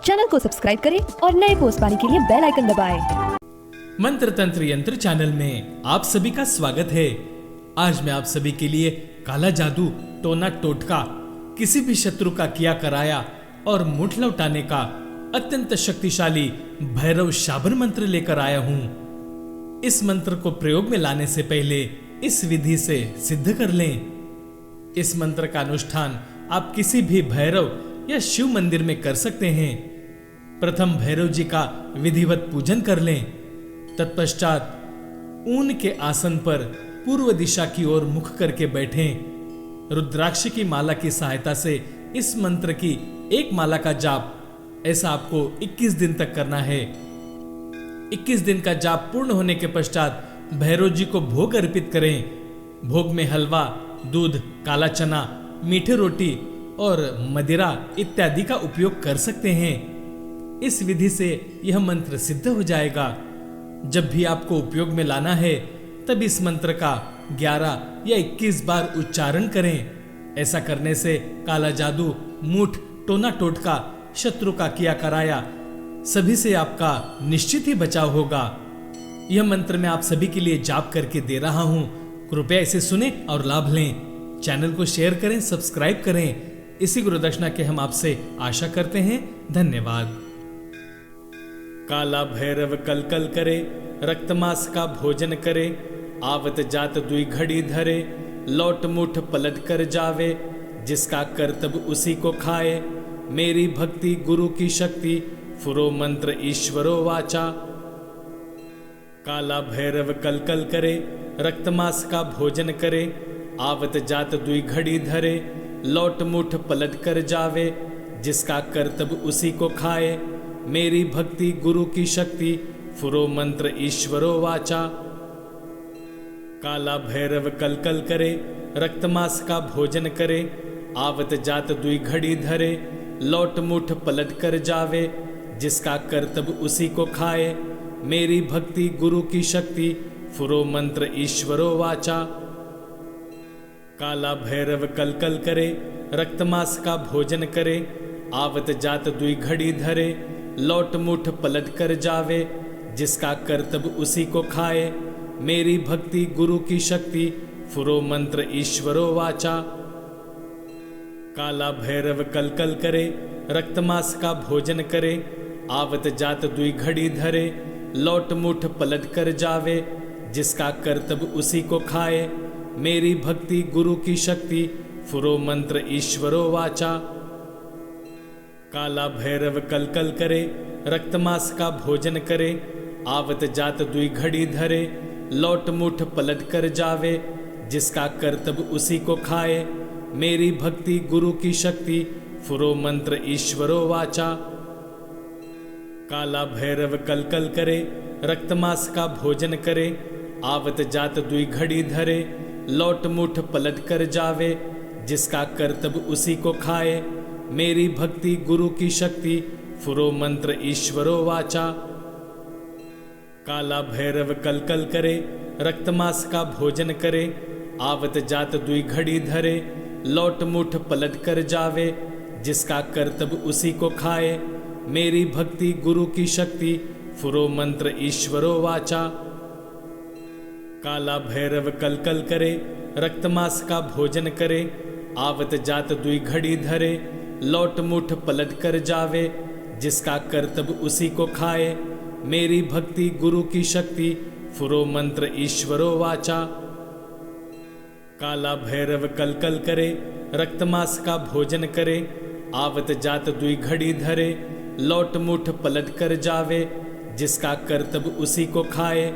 Channel को subscribe करें और नए पोस्ट पाने के लिए बेल आइकन दबाएं। मंत्र तंत्र यंत्र चैनल में आप सभी का स्वागत है। आज मैं आप सभी के लिए काला जादू, टोना टोटका, किसी भी शत्रु का किया कराया और मुठ लौटाने का अत्यंत शक्तिशाली भैरव शाबर मंत्र लेकर आया हूँ। इस मंत्र को प्रयोग में लाने से पहले इस विधि से सिद्ध कर लें। इस मंत्र का अनुष्ठान आप किसी भी भैरव या शिव मंदिर में कर सकते हैं। प्रथम भैरव जी का विधिवत पूजन कर लें। तत्पश्चात ऊन के आसन पर पूर्व दिशा की ओर मुख करके बैठें। रुद्राक्ष की माला की सहायता से इस मंत्र की एक माला का जाप ऐसा आपको 21 दिन तक करना है। 21 दिन का जाप पूर्ण होने के पश्चात भैरव जी को भोग अर्पित करें। भोग में हलवा, दूध, काला चना, मीठी रोटी और मदिरा इत्यादि का उपयोग कर सकते हैं। इस विधि से यह मंत्र सिद्ध हो जाएगा। जब भी आपको उपयोग में लाना है तब इस मंत्र का 11 या 21 बार उच्चारण करें। ऐसा करने से काला जादू, मूठ, टोना टोटका, शत्रु का किया कराया सभी से आपका निश्चित ही बचाव होगा। यह मंत्र मैं आप सभी के लिए जाप करके दे रहा हूं। कृपया इसे सुने और लाभ लें। चैनल को शेयर करें, सब्सक्राइब करें। इसी गुरुदक्षिणा के हम आपसे आशा करते हैं। धन्यवाद। काला भैरव कल कल करे, रक्तमांस का भोजन करे, आवत जात दुई घड़ी धरे, लौट मुठ पलट कर जावे, जिसका कर्तव्य उसी को खाए, मेरी भक्ति गुरु की शक्ति, फुरो मंत्र ईश्वरो वाचा। काला भैरव कल कल करे, रक्तमांस का भोजन करे, आवत जात दुई घड़ी धरे, लौट मुठ पलट कर जावे, जिसका कर्तव्य उसी को खाए, मेरी भक्ति गुरु की शक्ति, फुरो मंत्र ईश्वरो वाचा। काला भैरव कल कल करे, रक्तमांस का भोजन करे, आवत जात दुई घड़ी धरे, लौट मुठ पलट कर जावे, जिसका कर्तव्य उसी को खाए, मेरी भक्ति गुरु की शक्ति, फुरो मंत्र ईश्वरो वाचा। काला भैरव कल कल करे, रक्तमांस का भोजन करे, आवत जात दुई घड़ी धरे, लौट मुठ पलट कर जावे, जिसका कर्तव्य उसी को खाए, मेरी भक्ति गुरु की शक्ति, फुरो मंत्र ईश्वरो वाचा। काला भैरव कल कल करे, रक्तमांस का भोजन करे, आवत जात दुई घड़ी धरे, लौट मुठ पलट कर जावे, जिसका कर्तव्य उसी को खाए, मेरी भक्ति गुरु की शक्ति, फुरो मंत्र ईश्वरो वाचा। काला भैरव कल कल करे, रक्तमांस का भोजन करे, आवत जात दुई घड़ी धरे, लौट मुठ पलट कर जावे, जिसका कर्तव्य उसी को खाए, मेरी भक्ति गुरु की शक्ति, फुरो मंत्र ईश्वरो वाचा। काला भैरव कल कल करे, रक्तमांस का भोजन करे, आवत जात दुई घड़ी धरे, लौट मुठ पलट कर जावे, जिसका कर्तव्य उसी को खाए, मेरी भक्ति गुरु की शक्ति, फुरो मंत्र ईश्वरो वाचा। काला भैरव कल कल करे, रक्तमांस का भोजन करे, आवत जात दुई घड़ी धरे, लौट मुठ पलट कर जावे, जिसका कर्तव्य उसी को खाए, मेरी भक्ति गुरु की शक्ति, फुरो मंत्र ईश्वरो वाचा। काला भैरव कल कल करे, रक्तमांस का भोजन करे, आवत जात दुई घड़ी धरे, लौट मुठ पलट कर जावे, जिसका कर्तव्य उसी को खाए, मेरी भक्ति गुरु की शक्ति, फुरो मंत्र ईश्वरो वाचा। काला भैरव कल कल करे, रक्तमांस का भोजन करे, आवत जात दुई घड़ी धरे, लौट मुठ पलट कर जावे, जिसका कर्तव्य उसी को खाए,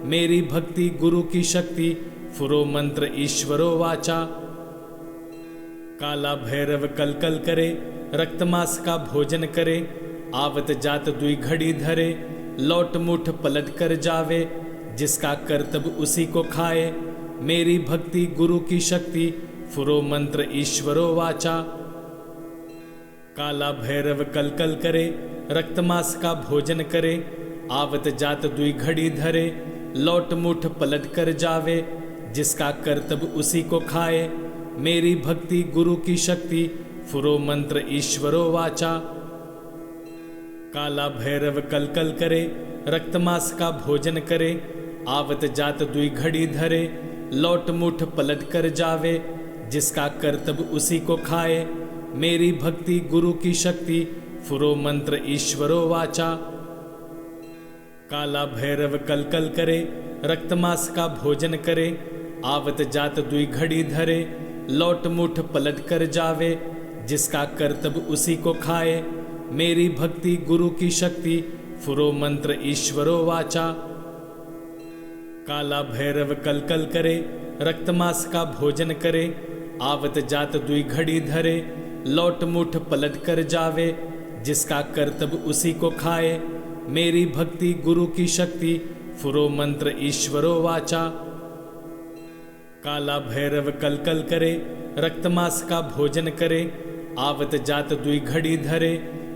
मेरी भक्ति गुरु की शक्ति, फुरो मंत्र ईश्वरो वाचा। काला भैरव कल कल करे, रक्तमांस का भोजन करे, आवत जात दुई घड़ी धरे, लौट मुठ पलट कर जावे, जिसका कर्तव्य उसी को खाए, मेरी भक्ति गुरु की शक्ति, फुरो मंत्र ईश्वरो वाचा। काला भैरव कल कल करे, रक्तमांस का भोजन करे, आवत जात दुई घड़ी धरे, लौट मुठ पलट कर जावे, जिसका कर्तव्य उसी को खाए, मेरी भक्ति गुरु की शक्ति, फुरो मंत्र ईश्वरो वाचा। काला भैरव कलकल करे, रक्तमांस का भोजन करे, आवत जात दुई घड़ी धरे, लौट मुठ पलट कर जावे, जिसका करतब उसी को खाए, मेरी भक्ति गुरु की शक्ति, फुरो मंत्र ईश्वरो वाचा। काला भैरव कलकल करे, रक्तमांस का भोजन करे, आवत जात दुई घड़ी धरे, लौट मुठ पलट कर जावे, जिसका करतब उसी को खाए, मेरी भक्ति गुरु की शक्ति, फुरो मंत्र ईश्वरो वाचा। काला भैरव कलकल करे, रक्तमांस का भोजन करे, आवत जात दुई घड़ी धरे, लौट मुठ पलट कर जावे, जिसका करतब उसी को खाए, मेरी भक्ति गुरु की शक्ति, फुरो मंत्र ईश्वरो वाचा। काला भैरव कलकल करे, रक्तमांस का भोजन करे, आवत जात दुई घड़ी धरे,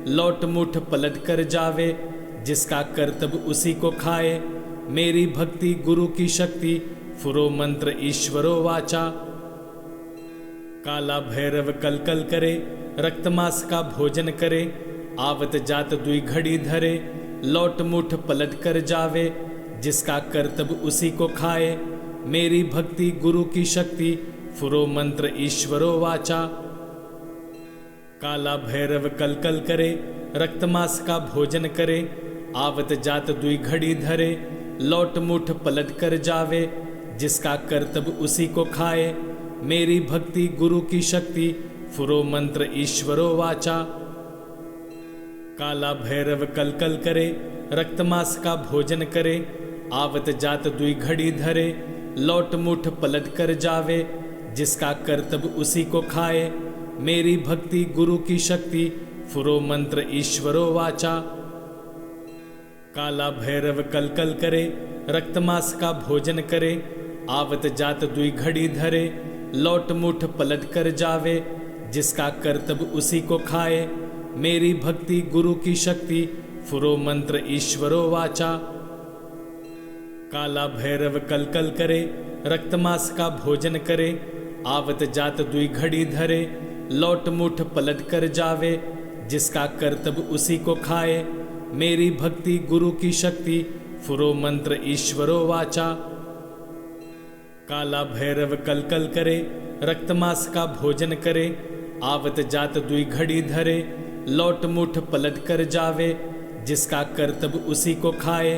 लौट मुठ पलट कर जावे, जिसका करतब उसी को खाए, मेरी भक्ति गुरु की शक्ति, फुरो मंत्र ईश्वरो वाचा। काला भैरव कलकल करे, रक्तमांस का भोजन करे, आवत जात दुई घड़ी धरे, लौट मुठ पलट कर जावे, जिसका करतब उसी को खाए, मेरी भक्ति गुरु की शक्ति, फुरो मंत्र ईश्वरो वाचा। काला भैरव कलकल करे, रक्तमांस का भोजन करे, आवत जात दुई घड़ी धरे, लौट मुठ पलट कर जावे, जिसका करतब उसी को खाए, मेरी भक्ति गुरु की शक्ति, फुरो मंत्र ईश्वरो वाचा। काला भैरव कलकल करे, रक्तमांस का भोजन करे, आवत जात दुई घड़ी धरे, लौट मुठ पलट कर जावे, जिसका करतब उसी को खाए, मेरी भक्ति गुरु की शक्ति, फुरो मंत्र ईश्वरो वाचा। काला भैरव कलकल करे, रक्तमांस का भोजन करे, आवत जात दुई घड़ी धरे, लौट मुठ पलट कर जावे, जिसका करतब उसी को खाए, मेरी भक्ति गुरु की शक्ति, फुरो मंत्र ईश्वरो वाचा। काला भैरव कलकल करे, रक्तमांस का भोजन करे, आवत जात दुई घड़ी धरे, लौट मुठ पलट कर जावे, जिसका करतब उसी को खाए, मेरी भक्ति गुरु की शक्ति, फुरो मंत्र ईश्वरो वाचा। काला भैरव कलकल करे, रक्तमांस का भोजन करे, आवत जात दुई घड़ी धरे, लौट मुठ पलट कर जावे, जिसका करतब उसी को खाए,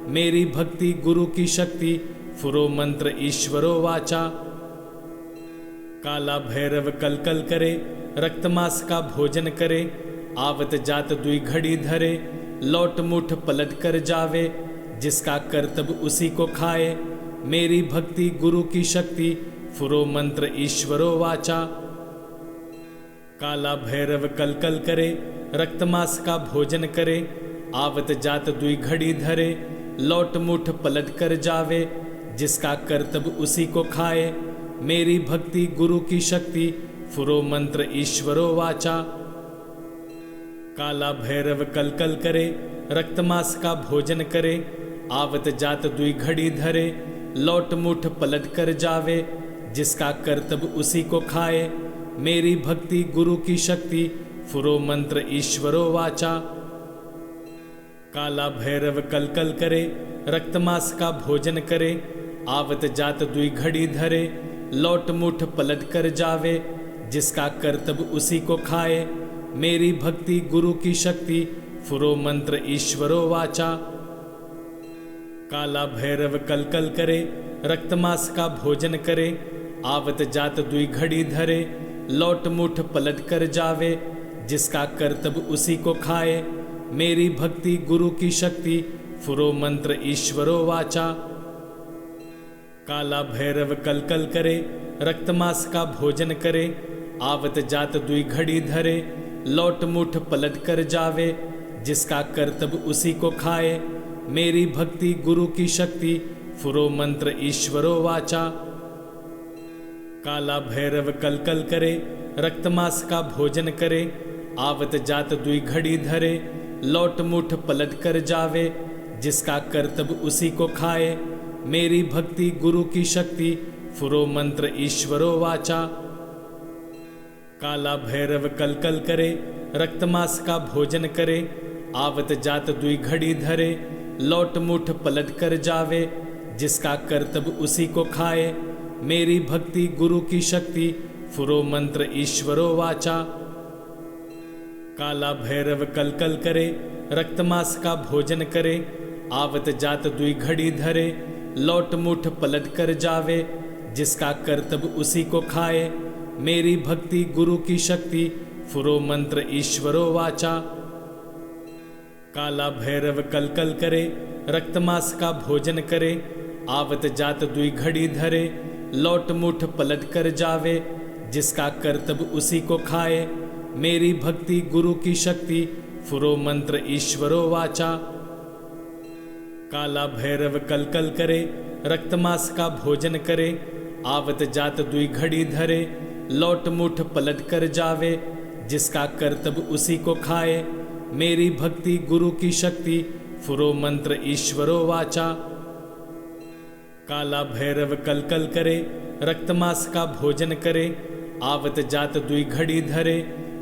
मेरी भक्ति गुरु की शक्ति, फुरो मंत्र ईश्वरो वाचा। काला भैरव कलकल करे, रक्तमांस का भोजन करे, आवत जात दुई घड़ी धरे, लौट मुठ पलट कर जावे, जिसका करतब उसी को खाए, मेरी भक्ति गुरु की शक्ति, फुरो मंत्र ईश्वरो वाचा। काला भैरव कलकल करे, रक्तमांस का भोजन करे, आवत जात दुई घड़ी धरे, लौट मुठ पलट कर जावे, जिसका करतब उसी को खाए, मेरी भक्ति गुरु की शक्ति, फुरो मंत्र ईश्वरो वाचा। काला भैरव कलकल करे, रक्तमांस का भोजन करे, आवत जात दुई घड़ी धरे, लौट मुठ पलट कर जावे, जिसका करतब उसी को खाए, मेरी भक्ति गुरु की शक्ति, फुरो मंत्र ईश्वरो वाचा। काला भैरव कलकल करे, रक्तमांस का भोजन करे, आवत जात दुई घड़ी धरे, लौट मुठ पलट कर जावे, जिसका करतब उसी को खाए, मेरी भक्ति गुरु की शक्ति, फुरो मंत्र ईश्वरो वाचा। काला भैरव कलकल करे, रक्तमांस का भोजन करे, आवत जात दुई घड़ी धरे, लौट मुठ पलट कर जावे, जिसका करतब उसी को खाए, मेरी भक्ति गुरु की शक्ति, फुरो मंत्र ईश्वरो वाचा। काला भैरव कलकल करे, रक्तमांस का भोजन करे, आवत जात दुई घड़ी धरे, लौट मुठ पलट कर जावे, जिसका करतब उसी को खाए, मेरी भक्ति गुरु की शक्ति, फुरो मंत्र ईश्वरो वाचा। काला भैरव कलकल करे, रक्तमांस का भोजन करे, आवत जात दुई घड़ी धरे, लौट मुठ पलट कर जावे, जिसका करतब उसी को खाए, मेरी भक्ति गुरु की शक्ति, फुरो मंत्र ईश्वरो वाचा। काला भैरव कलकल करे, रक्तमांस का भोजन करे, आवत जात दुई घड़ी धरे, लौट मुठ पलट कर जावे, जिसका करतब उसी को खाए। मेरी भक्ति गुरु की शक्ति, फुरो मंत्र ईश्वरो वाचा। काला भैरव कल कल करे, रक्तमांस का भोजन करे, आवत जात दुई घड़ी धरे, लौट मुठ पलट कर जावे, जिसका करतब उसी को खाए। मेरी भक्ति गुरु की शक्ति, फुरो मंत्र ईश्वरो वाचा। काला भैरव कल कल करे, रक्तमांस का भोजन करे, आवत जात दुई घड़ी धरे, लौट मुठ पलट कर जावे, जिसका करतब उसी को खाए। मेरी भक्ति गुरु की शक्ति, फुरो मंत्र ईश्वरो वाचा। काला भैरव कल कल करे, रक्तमांस का भोजन करे, आवत जात दुई घड़ी धरे, लौट मुठ पलट कर जावे, जिसका करतब उसी को खाए। मेरी भक्ति गुरु की शक्ति, फुरो मंत्र ईश्वरो वाचा। काला भैरव कल कल करे, रक्तमांस का भोजन करे, आवत जात दुई घड़ी धरे,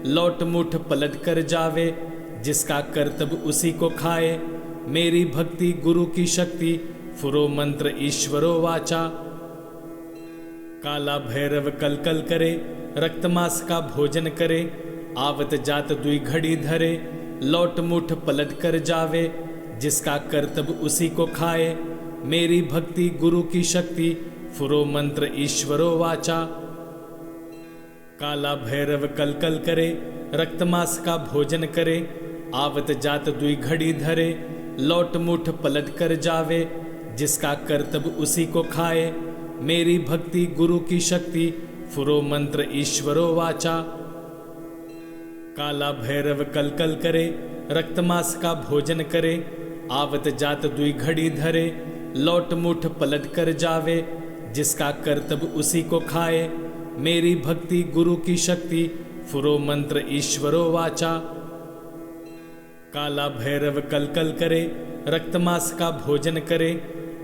लौट मुठ पलट कर जावे, जिसका करतब उसी को खाए। मेरी भक्ति गुरु की शक्ति, फुरो मंत्र ईश्वरो वाचा। काला भैरव कल कल करे, रक्तमांस का भोजन करे, आवत जात दुई घड़ी धरे, लौट मुठ पलट कर जावे, जिसका करतब उसी को खाए। मेरी भक्ति गुरु की शक्ति, फुरो मंत्र ईश्वरो वाचा। काला भैरव कल कल करे, रक्तमांस का भोजन करे, आवत जात दुई घड़ी धरे, लौट मुठ पलट कर जावे, जिसका करतब उसी को खाए। मेरी भक्ति गुरु की शक्ति, फुरो मंत्र ईश्वरो वाचा। काला भैरव कल कल करे, रक्तमांस का भोजन करे, आवत जात दुई घड़ी धरे, लौट मुठ पलट कर जावे, जिसका करतब उसी को खाए। मेरी भक्ति गुरु की शक्ति, फुरो मंत्र ईश्वरो वाचा। काला भैरव कल कल करे, रक्तमांस का भोजन करे,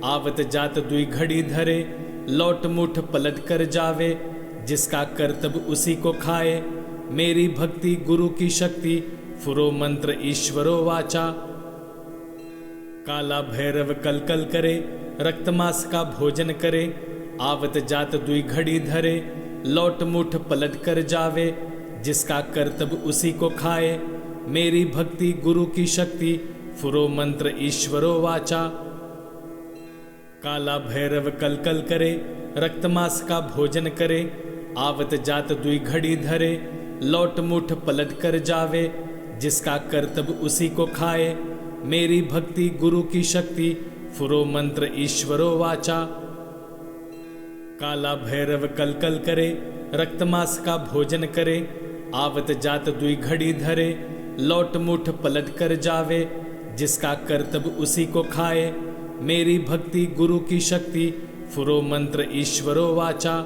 आवत जात दुई घड़ी धरे, लौट मुठ पलट कर जावे, जिसका करतब उसी को खाए। मेरी भक्ति गुरु की शक्ति, फुरो मंत्र ईश्वरो वाचा। काला भैरव कल कल करे, रक्तमांस का भोजन करे, आवत जात दुई घड़ी धरे, लौट मुठ पलट कर जावे, जिसका करतब उसी को खाए। मेरी भक्ति गुरु की शक्ति, फुरो मंत्र ईश्वरो वाचा। काला भैरव कल कल करे, रक्तमांस का भोजन करे, आवत जात दुई घड़ी धरे, लौट मुठ पलट कर जावे, जिसका करतब उसी को खाए। मेरी भक्ति गुरु की शक्ति, फुरो मंत्र ईश्वरो वाचा। काला भैरव कल कल करे, रक्तमांस का भोजन करे, आवत जात दुई घड़ी धरे, लौट मुठ पलट कर जावे, जिसका करतब उसी को खाए। मेरी भक्ति गुरु की शक्ति, फुरो मंत्र ईश्वरो वाचा।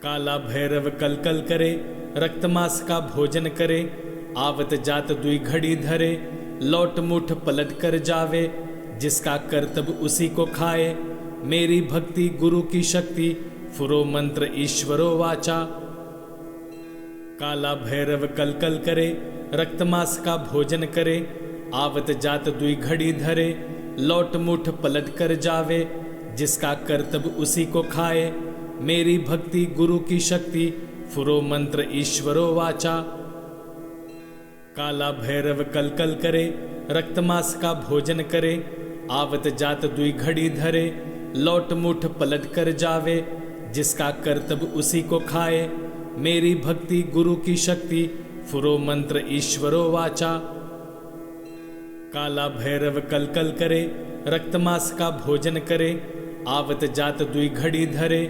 काला भैरव कल कल करे, रक्तमांस का भोजन करे, आवत जात दुई घड़ी धरे, लौट मुठ पलट कर जावे, जिसका करतब उसी को खाए। मेरी भक्ति गुरु की शक्ति, फुरो मंत्र ईश्वरो वाचा। काला भैरव कल कल करे, रक्तमांस का भोजन करे, आवत जात दुई घड़ी धरे, लौट मुठ पलट कर जावे, जिसका करतब उसी को खाए। मेरी भक्ति गुरु की शक्ति, फुरो मंत्र ईश्वरो वाचा। काला भैरव कल कल करे, रक्तमांस का भोजन करे, आवत जात दुई घड़ी धरे, लौट मुठ पलट कर जावे, जिसका करतब उसी को खाए। मेरी भक्ति गुरु की शक्ति, फुरो मंत्र ईश्वरो वाचा। काला भैरव कल कल करे, रक्तमांस का भोजन करे, आवत जात दुई घड़ी धरे,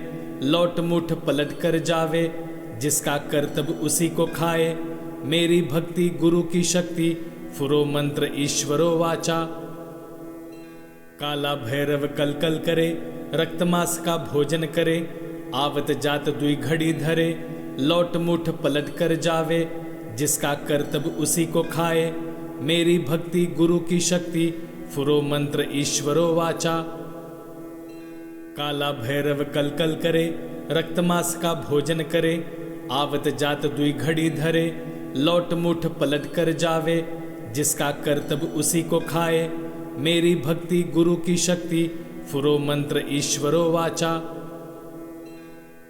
लौट मुठ पलट कर जावे, जिसका करतब उसी को खाए। मेरी भक्ति गुरु की शक्ति, फुरो मंत्र ईश्वरो वाचा। काला भैरव कल कल करे, रक्तमांस का भोजन करे, आवत जात दुई घड़ी धरे, लौट मुठ पलट कर जावे, जिसका करतब उसी को खाए। मेरी भक्ति गुरु की शक्ति, फुरो मंत्र ईश्वरो वाचा। काला भैरव कल कल करे, रक्तमांस का भोजन करे, आवत जात दुई घड़ी धरे, लौट मुठ पलट कर जावे, जिसका कर्तव्य उसी को खाए। मेरी भक्ति गुरु की शक्ति, फुरो मंत्र ईश्वरो वाचा।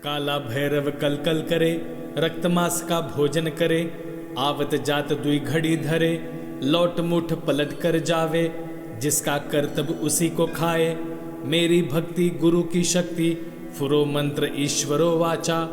काला भैरव कल कल करे, रक्तमांस का भोजन करे। आवत जात दुई घड़ी धरे, लौट मुठ पलट कर जावे। जिसका कर्तव्य उसी को खाए। मेरी भक्ति गुरु की शक्ति, फुरो मंत्र ईश्वरो वाचा।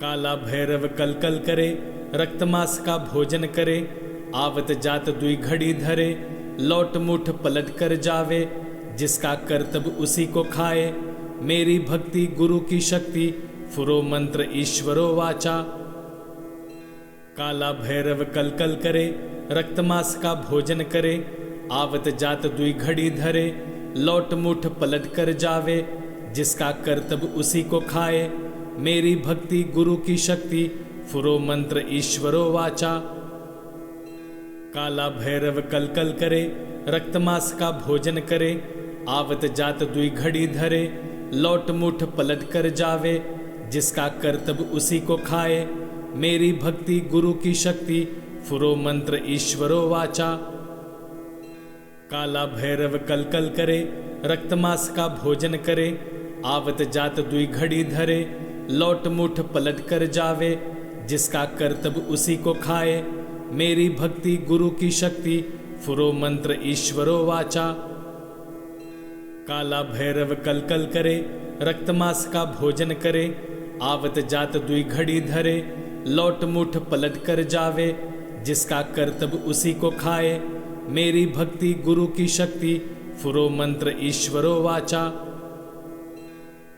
काला भैरव कल कल करे, रक्तमांस का भोजन करे। आवत जात दुई घड़ी धरे, लौट मुठ पलट कर जावे। जिसका कर्तव्य उसी को खाए। मेरी भक्ति गुरु की शक्ति, फुरो मंत्र ईश्वरो वाचा। काला भैरव कल कल करे, रक्तमांस का भोजन करे। आवत जात दुई घड़ी धरे, लौट मुठ पलट कर जावे। जिसका कर्तव्य उसी को खाए। मेरी भक्ति गुरु की शक्ति, फुरो मंत्र ईश्वरो वाचा। काला भैरव कल कल करे, रक्तमांस का भोजन करे। आवत जात दुई घड़ी धरे, लौट मुठ पलट कर जावे। जिसका कर्तव्य उसी को खाए। मेरी भक्ति गुरु की शक्ति, फुरो मंत्र ईश्वरो वाचा। काला भैरव कल कल करे, रक्तमांस का भोजन करे। आवत जात दुई घड़ी धरे, लौट मुठ पलट कर जावे। जिसका कर्तव्य उसी को खाए। मेरी भक्ति गुरु की शक्ति, फुरो मंत्र ईश्वरो वाचा। काला भैरव कल कल करे, रक्तमांस का भोजन करे। आवत जात दुई घड़ी धरे, लौट मुठ पलट कर जावे। जिसका कर्तव्य उसी को खाए। मेरी भक्ति गुरु की शक्ति, फुरो मंत्र ईश्वरो वाचा।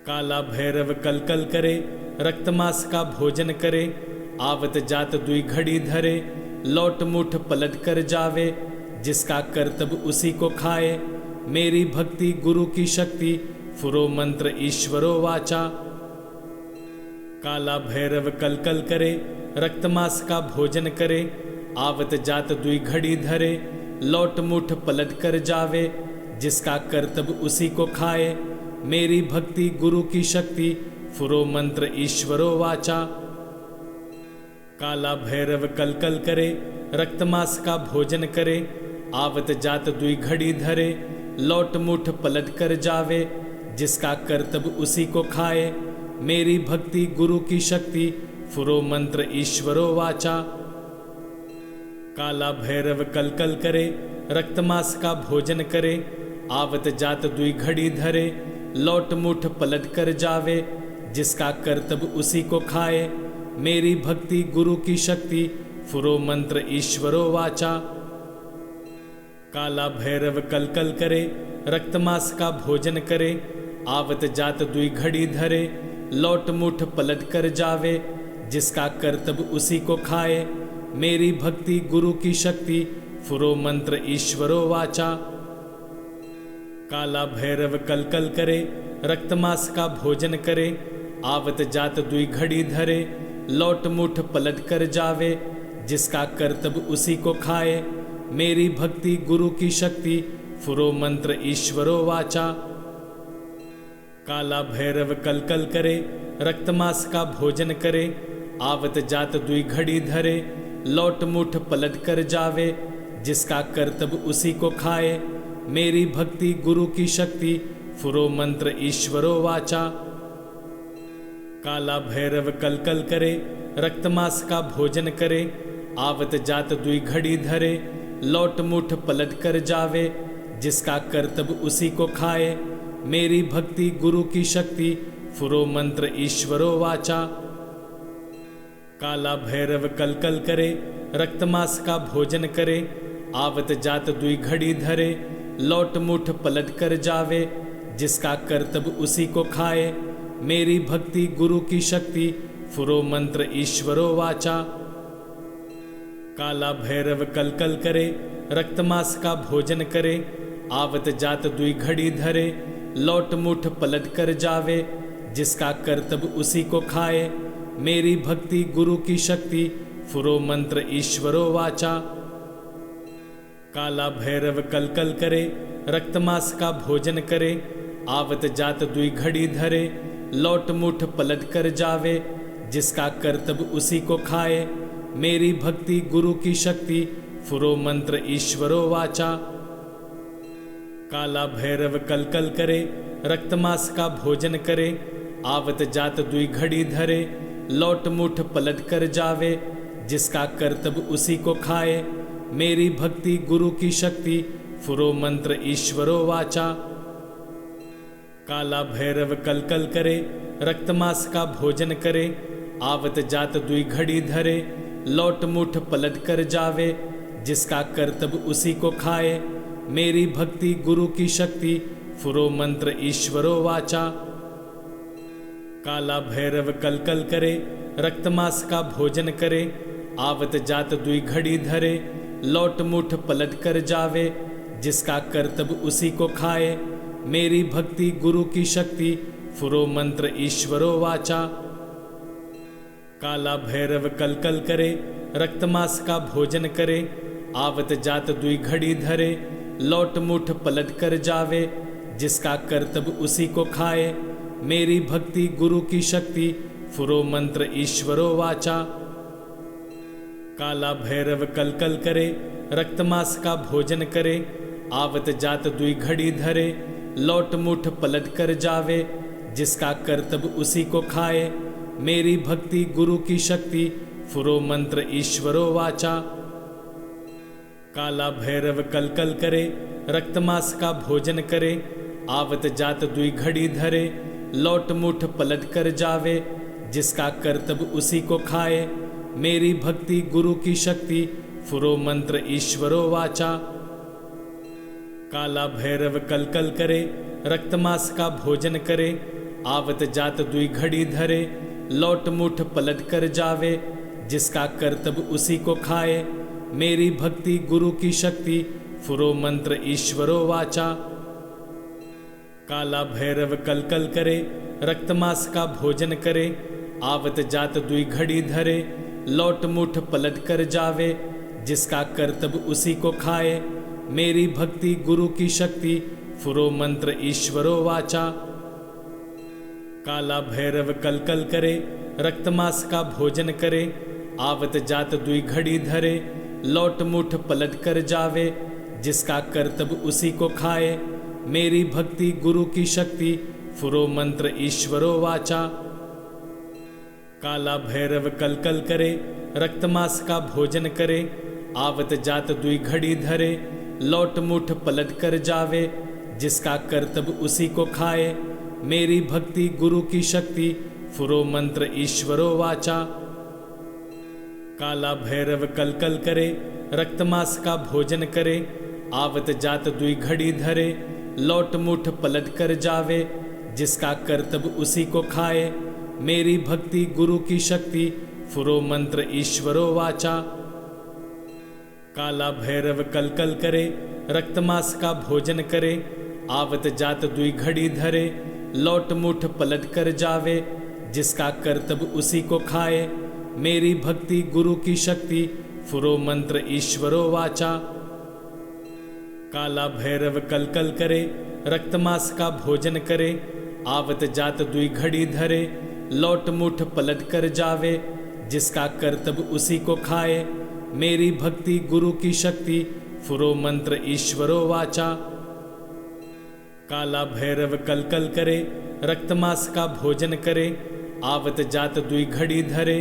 काला भैरव कल कल करे, रक्तमांस का भोजन करे। आवत जात दुई घड़ी धरे, लौट मुठ पलट कर जावे। जिसका कर्तव्य उसी को खाए। मेरी भक्ति गुरु की शक्ति, फुरो मंत्र ईश्वरो वाचा। काला भैरव कल कल करे, रक्तमांस का भोजन करे। आवत जात दुई घड़ी धरे, लौट मुठ पलट कर जावे। जिसका कर्तव्य उसी को खाए। मेरी भक्ति गुरु की शक्ति, फुरो मंत्र ईश्वरो वाचा। काला भैरव कल कल करे, रक्तमांस का भोजन करे। आवत जात दुई घड़ी धरे, लौट मुठ पलट कर जावे। जिसका कर्तव्य उसी को खाए। मेरी भक्ति गुरु की शक्ति, फुरो मंत्र ईश्वरो वाचा। काला भैरव कल कल करे, रक्तमांस का भोजन करे। आवत जात दुई घड़ी धरे, लौट मुठ पलट कर जावे। जिसका कर्तव्य उसी को खाए। मेरी भक्ति गुरु की शक्ति, फुरो मंत्र ईश्वरो वाचा। काला भैरव कल कल करे, रक्तमांस का भोजन करे। आवत जात दुई घड़ी धरे, लौट मुठ पलट कर जावे। जिसका कर्तव्य उसी को खाए। मेरी भक्ति गुरु की शक्ति, फुरो मंत्र ईश्वरो वाचा। काला भैरव कल कल करे, रक्तमांस का भोजन करे। आवत जात दुई घड़ी धरे, लौट मुठ पलट कर जावे। जिसका कर्तव्य उसी को खाए। मेरी भक्ति गुरु की शक्ति, फुरो मंत्र ईश्वरो वाचा। काला भैरव कल कल करे, रक्तमांस का भोजन करे। आवत जात दुई घड़ी धरे, लौट मुठ पलट कर जावे। जिसका कर्तव्य उसी को खाए। मेरी भक्ति गुरु की शक्ति, फुरो मंत्र ईश्वरो वाचा। काला भैरव कल कल करे, रक्तमांस का भोजन करे। आवत जात दुई घड़ी धरे, लौट मुठ पलट कर जावे। जिसका कर्तव्य उसी को खाए। मेरी भक्ति गुरु की शक्ति, फुरो मंत्र ईश्वरो वाचा। काला भैरव कल कल करे, रक्तमांस का भोजन करे। आवत जात दुई घड़ी धरे, लौट मुठ पलट कर जावे। जिसका कर्तव्य उसी को खाए। मेरी भक्ति गुरु की शक्ति, फुरो मंत्र ईश्वरो वाचा। काला भैरव कल कल करे, रक्तमांस का भोजन करे। आवत जात दुई घड़ी धरे, लौट मुठ पलट कर जावे। जिसका कर्तव्य उसी को खाए। मेरी भक्ति गुरु की शक्ति, फुरो मंत्र ईश्वरो वाचा। काला भैरव कल कल करे, रक्तमांस का भोजन करे। आवत जात दुई घड़ी धरे, लौट मुठ पलट कर जावे। जिसका कर्तव्य उसी को खाए। मेरी भक्ति गुरु की शक्ति, फुरो मंत्र ईश्वरो वाचा। काला भैरव कलकल करे, रक्तमांस का भोजन करे, आवत जात दुई घड़ी धरे, लौट मुठ पलट कर जावे, जिसका कर्तव्य उसी को खाए, मेरी भक्ति गुरु की शक्ति, फुरो मंत्र ईश्वरो वाचा। काला भैरव कलकल करे, रक्तमांस का भोजन करे, आवत जात दुई घड़ी धरे, लौट मुठ पलट कर जावे, जिसका कर्तव्य उसी को खाए, मेरी भक्ति गुरु की शक्ति, फुरो मंत्र ईश्वरो वाचा। काला भैरव कलकल करे, रक्तमांस का भोजन करे, आवत जात दुई घड़ी धरे, लौट मुठ पलट कर जावे, जिसका कर्तव्य उसी को खाए, मेरी भक्ति गुरु की शक्ति, फुरो मंत्र ईश्वरो वाचा। काला भैरव कलकल करे, रक्तमांस का भोजन करे, आवत जात दुई घड़ी धरे, लौट मुठ पलट कर जावे, जिसका कर्तव्य उसी को खाए, मेरी भक्ति गुरु की शक्ति, फुरो मंत्र ईश्वरो वाचा। काला भैरव कलकल करे, रक्तमांस का भोजन करे, आवत जात दुई घड़ी धरे, लौट मुठ पलट कर जावे, जिसका कर्तव्य उसी को खाए, मेरी भक्ति गुरु की शक्ति, फुरो मंत्र ईश्वरो वाचा। काला भैरव कलकल करे, रक्तमांस का भोजन करे, आवत जात दुई घड़ी धरे, लौट मुठ पलट कर जावे, जिसका कर्तव्य उसी को खाए, मेरी भक्ति गुरु की शक्ति, फुरो मंत्र ईश्वरो वाचा। काला भैरव कलकल करे, रक्तमांस का भोजन करे, आवत जात दुई घड़ी धरे, लौट मुठ पलट कर जावे, जिसका कर्तव्य उसी को खाए, मेरी भक्ति गुरु की शक्ति, फुरो मंत्र ईश्वरो वाचा। काला भैरव कलकल करे, रक्तमांस का भोजन करे, आवत जात दुई घड़ी धरे, लौट मुठ पलट कर जावे, जिसका कर्तव्य उसी को खाए, मेरी भक्ति गुरु की शक्ति, फुरो मंत्र ईश्वरो वाचा। काला भैरव कलकल करे, रक्तमांस का भोजन करे, आवत जात दुई घड़ी धरे, लौट मुठ पलट कर जावे, जिसका कर्तव्य उसी को खाए, मेरी भक्ति गुरु की शक्ति, फुरो मंत्र ईश्वरो वाचा। काला भैरव कलकल करे, रक्तमांस का भोजन करे, आवत जात दुई घड़ी धरे, लौट मुठ पलट कर जावे, जिसका कर्तव्य उसी को खाए, मेरी भक्ति गुरु की शक्ति, फुरो मंत्र ईश्वरो वाचा। काला भैरव कलकल करे, रक्तमांस का भोजन करे, आवत जात दुई घड़ी धरे, लौट मुठ पलट कर जावे, जिसका कर्तव्य उसी को खाए, मेरी भक्ति गुरु की शक्ति, फुरो मंत्र ईश्वरो वाचा। काला भैरव कलकल करे, रक्तमांस का भोजन करे, आवत जात दुई घड़ी धरे, लौट मुठ पलट कर जावे, जिसका कर्तव्य उसी को खाए, मेरी भक्ति गुरु की शक्ति, फुरो मंत्र ईश्वरो वाचा। काला भैरव कलकल करे, रक्तमांस का भोजन करे, आवत जात दुई घड़ी धरे, लौट मुठ पलट कर जावे, जिसका कर्तव्य उसी को खाए, मेरी भक्ति गुरु की शक्ति, फुरो मंत्र ईश्वरो वाचा। काला भैरव कलकल करे, रक्तमांस का भोजन करे, आवत जात दुई घड़ी धरे,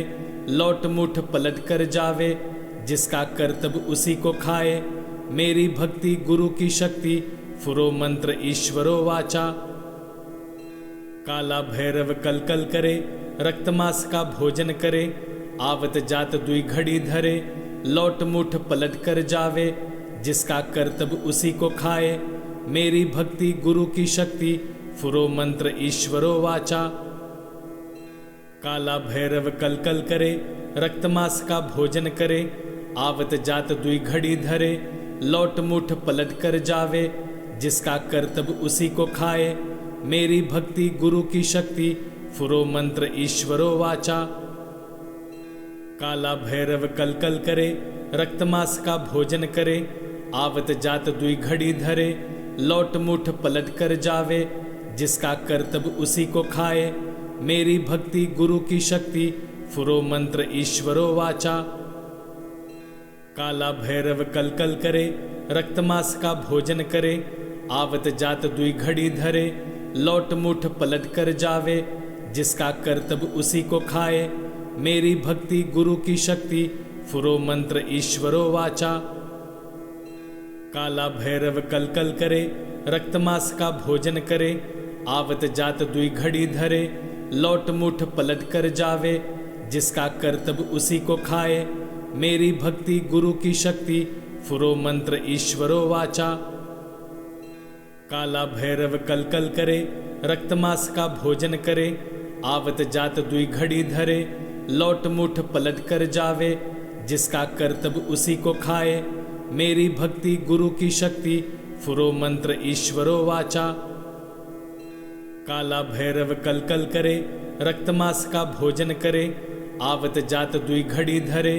लौट मुठ पलट कर जावे, जिसका कर्तव्य उसी को खाए, मेरी भक्ति गुरु की शक्ति, फुरो मंत्र ईश्वरो वाचा। काला भैरव कलकल करे, रक्तमांस का भोजन करे, आवत जात दुई घड़ी धरे, लौट मुठ पलट कर जावे, जिसका कर्तव्य उसी को खाए, मेरी भक्ति गुरु की शक्ति, फुरो मंत्र ईश्वरो वाचा। काला भैरव कलकल करे, रक्तमांस का भोजन करे, आवत जात दुई घड़ी धरे, लौट मुठ पलट कर जावे, जिसका कर्तव्य उसी को खाए, मेरी भक्ति गुरु की शक्ति, फुरो मंत्र ईश्वरो वाचा। काला भैरव कलकल करे, रक्तमांस का भोजन करे, आवत जात दुई घड़ी धरे, लौट मुठ पलट कर जावे, जिसका कर्तव्य उसी को खाए, मेरी भक्ति गुरु की शक्ति, फुरो मंत्र ईश्वरो वाचा। काला भैरव कलकल करे, रक्तमांस का भोजन करे, आवत जात दुई घड़ी धरे, लौट मुठ पलट कर जावे, जिसका करतब उसी को खाए, मेरी भक्ति गुरु की शक्ति, फुरो मंत्र ईश्वरो वाचा। काला भैरव कलकल करे, रक्तमांस का भोजन करे, आवत जात दुई घड़ी धरे, लौट मुठ पलट कर जावे, जिसका करतब उसी को खाए, मेरी भक्ति गुरु की शक्ति, फुरो मंत्र ईश्वरो वाचा। काला भैरव कलकल करे, रक्तमांस का भोजन करे, आवत जात दुई घड़ी धरे, लौट मुठ पलट कर जावे, जिसका करतब उसी को खाए, मेरी भक्ति गुरु की शक्ति, फुरो मंत्र ईश्वरो वाचा। काला भैरव कलकल करे, रक्तमांस का भोजन करे, आवत जात दुई घड़ी धरे,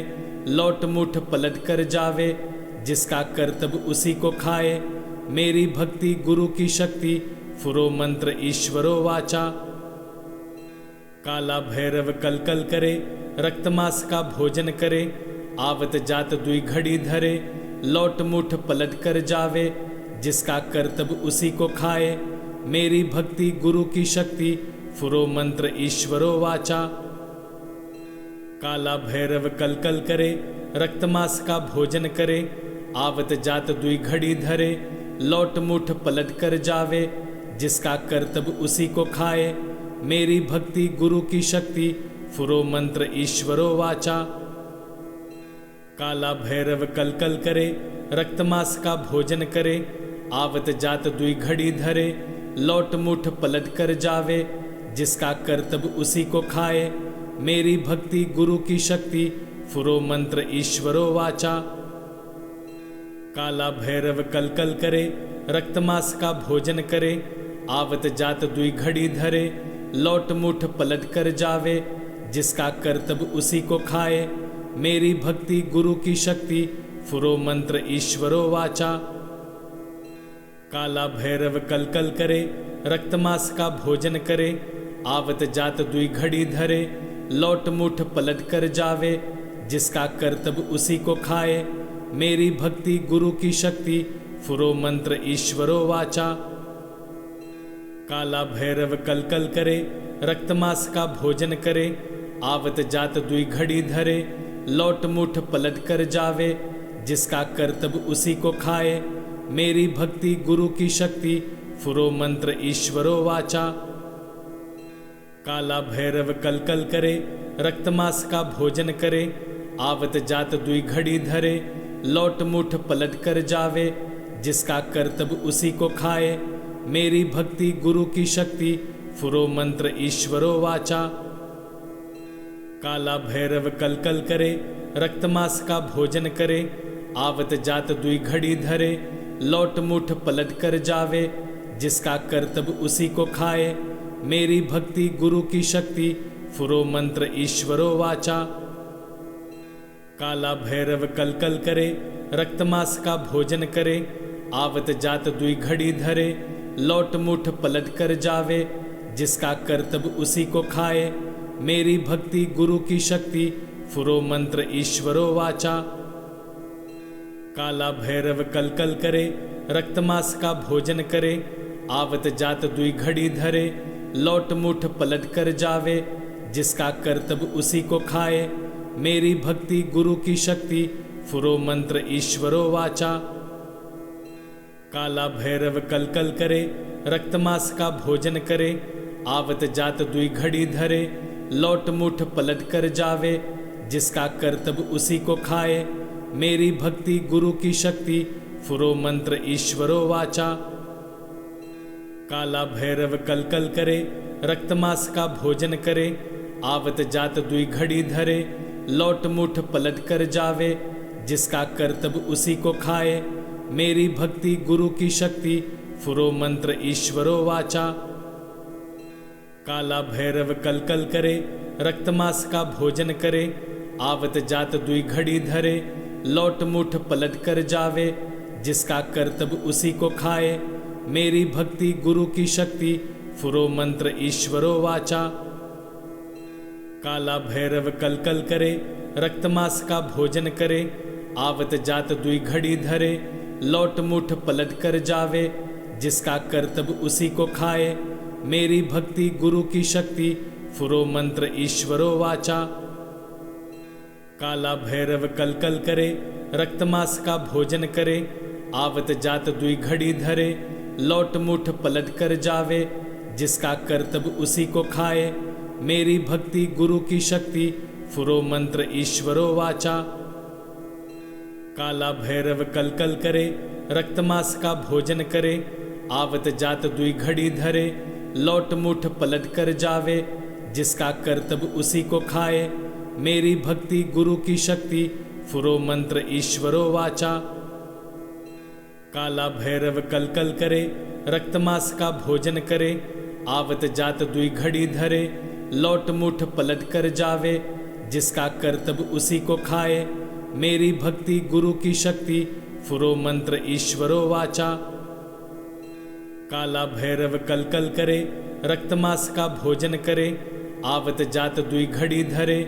लौट मुठ पलट कर जावे, जिसका करतब उसी को खाए, मेरी भक्ति गुरु की शक्ति, फुरो मंत्र ईश्वरो वाचा। काला भैरव कलकल करे, रक्तमांस का भोजन करे, आवत जात दुई घड़ी धरे, लौट मुठ पलट कर जावे, जिसका करतब उसी को खाए, मेरी भक्ति गुरु की शक्ति, फुरो मंत्र ईश्वरो वाचा। काला भैरव कलकल करे, रक्तमांस का भोजन करे, आवत जात दुई घड़ी धरे, लौट मुठ पलट कर जावे, जिसका करतब उसी को खाए, मेरी भक्ति गुरु की शक्ति, फुरो मंत्र ईश्वरो वाचा। काला भैरव कलकल करे, रक्तमांस का भोजन करे, आवत जात दुई घड़ी धरे, लौट मुठ पलट कर जावे, जिसका करतब उसी को खाए, मेरी भक्ति गुरु की शक्ति, फुरो मंत्र ईश्वरो वाचा। काला भैरव कलकल करे, रक्तमांस का भोजन करे, आवत जात दुई घड़ी धरे, लौट मुठ पलट कर जावे, जिसका करतब उसी को खाए, मेरी भक्ति गुरु की शक्ति, फुरो मंत्र ईश्वरो वाचा। काला भैरव कलकल करे, रक्तमांस का भोजन करे, आवत जात दुई घड़ी धरे, लौट मुठ पलट कर जावे, जिसका करतब उसी को खाए, मेरी भक्ति गुरु की शक्ति, फुरो मंत्र ईश्वरो वाचा। काला भैरव कलकल करे, रक्तमांस का भोजन करे, आवत जात दुई घड़ी धरे, लौट मुठ पलट कर जावे, जिसका करतब उसी को खाए, मेरी भक्ति गुरु की शक्ति, फुरो मंत्र ईश्वरो वाचा। काला भैरव कलकल करे, रक्तमांस का भोजन करे, आवत जात दुई घड़ी धरे, लौट मुठ पलट कर जावे, जिसका करतब उसी को खाए, मेरी भक्ति गुरु की शक्ति, फुरो मंत्र ईश्वरो वाचा। काला भैरव कलकल करे, रक्तमांस का भोजन करे, आवत जात दुई घड़ी धरे, लौट मुठ पलट कर जावे, जिसका करतब उसी को खाए, मेरी भक्ति गुरु की शक्ति, फुरो मंत्र ईश्वरो वाचा। काला भैरव कलकल करे, रक्तमांस का भोजन करे, आवत जात दुई घड़ी धरे, लौट मुठ पलट कर जावे, जिसका करतब उसी को खाए, मेरी भक्ति गुरु की शक्ति, फुरो मंत्र ईश्वरो वाचा। काला भैरव कलकल करे, रक्तमांस का भोजन करे, आवत जात दुई घड़ी धरे, लौट मुठ पलट कर जावे, जिसका करतब उसी को खाए, मेरी भक्ति गुरु की शक्ति, फुरो मंत्र ईश्वरो वाचा। काला भैरव कलकल करे, रक्तमांस का भोजन करे, आवत जात दुई घड़ी धरे, लौट मुठ पलट कर जावे, जिसका करतब उसी को खाए, मेरी भक्ति गुरु की शक्ति, फुरो मंत्र ईश्वरो वाचा। काला भैरव कलकल करे, रक्तमांस का भोजन करे, आवत जात दुई घड़ी धरे, लौट मुठ पलट कर जावे, जिसका करतब उसी को खाए, मेरी भक्ति गुरु की शक्ति, फुरो मंत्र ईश्वरो वाचा। काला भैरव कलकल करे, रक्तमांस का भोजन करे, आवत जात दुई घड़ी धरे, लौट मुठ पलट कर जावे, जिसका करतब उसी को खाए, मेरी भक्ति गुरु की शक्ति, फुरो मंत्र ईश्वरो वाचा। काला भैरव कलकल करे, रक्तमांस का भोजन करे, आवत जात दुई घड़ी धरे, लौट मुठ पलट कर जावे, जिसका करतब उसी को खाए। मेरी भक्ति गुरु की शक्ति, फुरो मंत्र ईश्वरो वाचा। काला भैरव कल कल करे, रक्तमांस का भोजन करे, आवत जात दुई घड़ी धरे, लौट मुठ पलट कर जावे, जिसका करतब उसी को खाए। मेरी भक्ति गुरु की शक्ति, फुरो मंत्र ईश्वरो वाचा। काला भैरव कल कल करे, रक्तमांस का भोजन करे, आवत जात दुई घड़ी धरे, लौट मुठ पलट कर जावे, जिसका करतब उसी को खाए। मेरी भक्ति गुरु की शक्ति, फुरो मंत्र ईश्वरो वाचा। काला भैरव कल कल करे, रक्तमांस का भोजन करे, आवत जात दुई घड़ी धरे, लौट मुठ पलट कर जावे, जिसका करतब उसी को खाए। मेरी भक्ति गुरु की शक्ति, फुरो मंत्र ईश्वरो वाचा। काला भैरव कल कल करे, रक्तमांस का भोजन करे, आवत जात दुई घड़ी धरे,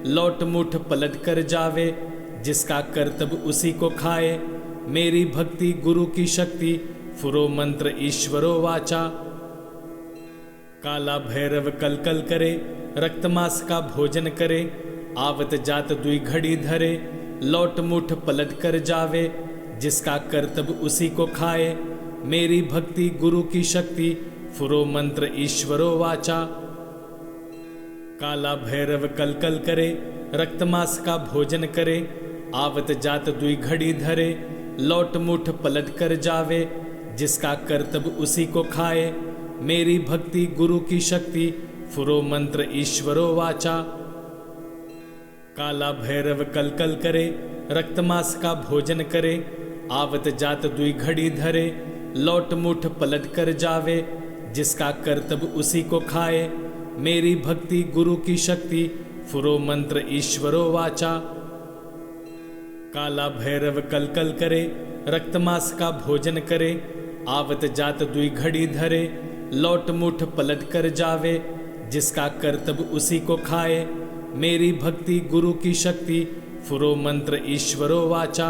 लौट मुठ पलट कर जावे, जिसका करतब उसी को खाए। मेरी भक्ति गुरु की शक्ति, फुरो मंत्र ईश्वरो वाचा। काला भैरव कल कल करे, रक्तमांस का भोजन करे, आवत जात दुई घड़ी धरे, लौट मुठ पलट कर जावे, जिसका करतब उसी को खाए। मेरी भक्ति गुरु की शक्ति, फुरो मंत्र ईश्वरो वाचा। काला भैरव कल कल करे, रक्तमांस का भोजन करे, आवत जात दुई घड़ी धरे, लौट मुठ पलट कर जावे, जिसका करतब उसी को खाए। मेरी भक्ति गुरु की शक्ति, फुरो मंत्र ईश्वरो वाचा। काला भैरव कल कल करे, रक्तमांस का भोजन करे, आवत जात दुई घड़ी धरे, लौट मुठ पलट कर जावे, जिसका करतब उसी को खाए। मेरी भक्ति गुरु की शक्ति, फुरो मंत्र ईश्वरो वाचा। काला भैरव कल कल करे, रक्तमांस का भोजन करे, आवत जात दुई घड़ी धरे, लौट मुठ पलट कर जावे, जिसका करतब उसी को खाए। मेरी भक्ति गुरु की शक्ति, फुरो मंत्र ईश्वरो वाचा।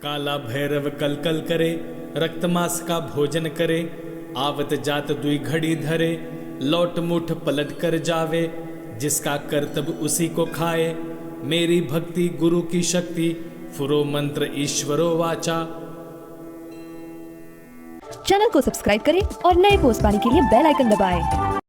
काला भैरव कल कल करे, रक्तमांस का भोजन करे, आवत जात दुई घड़ी धरे, लौट मुठ पलट कर जावे, जिसका करतब उसी को खाए। मेरी भक्ति गुरु की शक्ति, फुरो मंत्र ईश्वरो वाचा। चैनल को सब्सक्राइब करें और नए पोस्ट पाने के लिए बेल आइकन दबाएं।